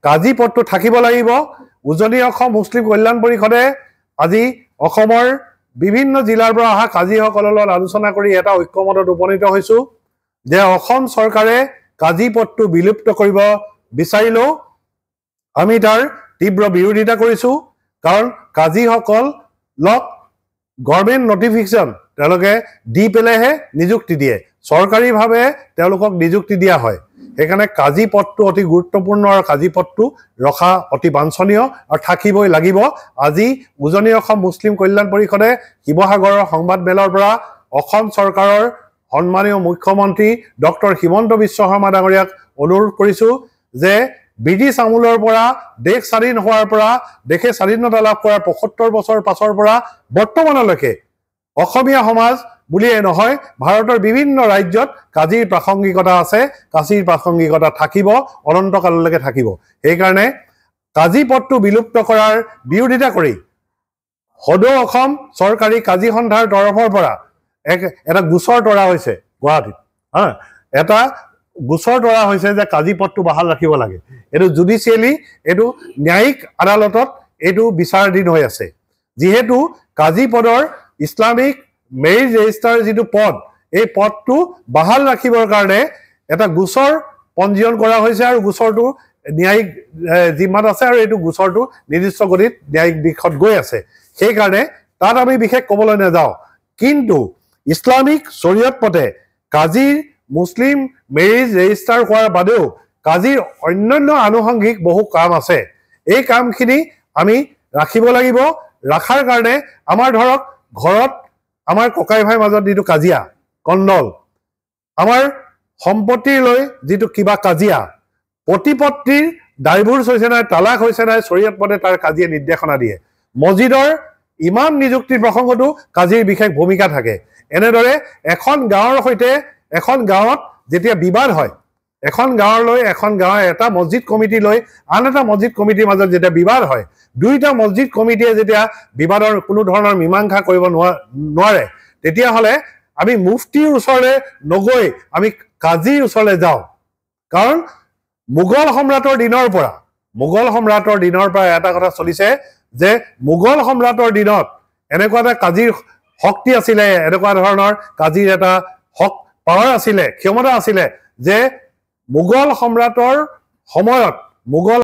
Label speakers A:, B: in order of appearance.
A: কাজী পদটো থাকিব লাগিব উজনি অসম মুছলিম কল্যাণ পৰিষদে আজি অসমৰ বিভিন্ন জিলাৰ পৰা অহা কাজীসকলৰ লগত আলোচনা কৰি এটা ঐক্যমতত উপনীত হৈছো যে অসম চৰকাৰে কাজী পদটো বিলুপ্ত কৰিব বিচাৰিলেও আমি তাৰ তীব্ৰ বিৰোধিতা কৰিছো কাৰণ কাজীসকলক গভৰ্ণমেণ্ট নটিফিকেশ্যন তেওঁলোকে দি পেলেহে নিযুক্তি দিয়ে চৰকাৰীভাৱে তেওঁলোকক নিযুক্তি দিয়া হয় সেইকাৰণে কাজী পদটো অতি গুৰুত্বপূৰ্ণ আৰু কাজী পদটো ৰখা অতি বাঞ্ছনীয় আৰু থাকিবই লাগিব আজি উজনি অসম মুছলিম কল্যাণ পৰিষদে শিৱসাগৰৰ সংবাদ মেলৰ পৰা অসম চৰকাৰৰ সন্মানীয় মুখ্যমন্ত্ৰী ডক্টৰ হিমন্ত বিশ্ব শৰ্মা ডাঙৰীয়াক অনুৰোধ কৰিছো যে ব্ৰিটিছ আমুলৰ পৰা দেশ স্বাধীন হোৱাৰ পৰা দেশে স্বাধীনতা লাভ কৰাৰ ৭৫ বছৰ পাছৰ পৰা বৰ্তমানলৈকে অসমীয়া সমাজ বুলিয়ে নহয় ভাৰতৰ বিভিন্ন ৰাজ্যত কাজীৰ প্ৰাসংগিকতা আছে কাজীৰ প্ৰাসংগিকতা থাকিব অনন্তকাললৈকে থাকিব সেইকাৰণে কাজী পদটো বিলুপ্ত কৰাৰ বিৰোধিতা কৰি সদৌ অসম চৰকাৰী কাজী সন্থাৰ তৰফৰ পৰা এটা গোচৰ তৰা হৈছে গুৱাহাটীত এটা গোচৰ তৰা হৈছে যে কাজী পদটো বাহাল ৰাখিব লাগে এইটো জুডিচিয়েলি এইটো ন্যায়িক আদালতত এইটো বিচাৰাধীন হৈ আছে যিহেতু কাজী পদৰ ইছলামিক মেৰিজ ৰেজিষ্টাৰ যিটো পদ এই পদটো বাহাল ৰাখিবৰ কাৰণে এটা গোচৰ পঞ্জীয়ন কৰা হৈছে আৰু গোচৰটো ন্যায়িক জিম্মাত আছে আৰু এইটো গোচৰটো নিৰ্দিষ্ট গতিত ন্যায়িক দিশত গৈ আছে সেইকাৰণে তাত আমি বিশেষ ক'বলৈ নাযাওঁ কিন্তু ইছলামিক শৰীয়ত পথে কাজীৰ মুছলিম মেৰিজ ৰেজিষ্টাৰ কৰাৰ বাদেও কাজীৰ অন্যান্য আনুষংগিক বহু কাম আছে এই কামখিনি আমি ৰাখিব লাগিব ৰাখাৰ কাৰণে আমাৰ ধৰক ঘৰত আমাৰ ককাই ভাইৰ মাজত যিটো কাজিয়া কণ্ডল আমাৰ সম্পত্তিৰ লৈ যিটো কিবা কাজিয়া প্ৰতিপত্তিৰ ডাইভোৰ্চ হৈছে নাই তালাক হৈছে নাই শৰীয়ত পথে তাৰ কাজিয়া নিৰ্দেশনা দিয়ে মছজিদৰ ইমাম নিযুক্তিৰ প্ৰসংগতো কাজীৰ বিশেষ ভূমিকা থাকে এনেদৰে এখন গাঁৱৰ সৈতে এখন গাঁৱত যেতিয়া বিবাদ হয় এখন গাঁৱলৈ এখন গাঁৱৰ এটা মছজিদ কমিটি লৈ আন এটা মছজিদ কমিটিৰ মাজত যেতিয়া বিবাদ হয় দুইটা মছজিদ কমিটিয়ে যেতিয়া বিবাদৰ কোনো ধৰণৰ মীমাংসা কৰিব নোৱাৰে তেতিয়াহ'লে আমি মুফতিৰ ওচৰলৈ নগৈ আমি কাজীৰ ওচৰলৈ যাওঁ কাৰণ মোগল সম্ৰাটৰ দিনৰ পৰা এটা কথা চলিছে যে মোগল সম্ৰাটৰ দিনত এনেকুৱা এটা কাজীৰ শক্তি আছিলে এনেকুৱা ধৰণৰ কাজীৰ এটা পাৱাৰ আছিলে ক্ষমতা আছিলে যে মোগল সম্ৰাটৰ সময়ত মোগল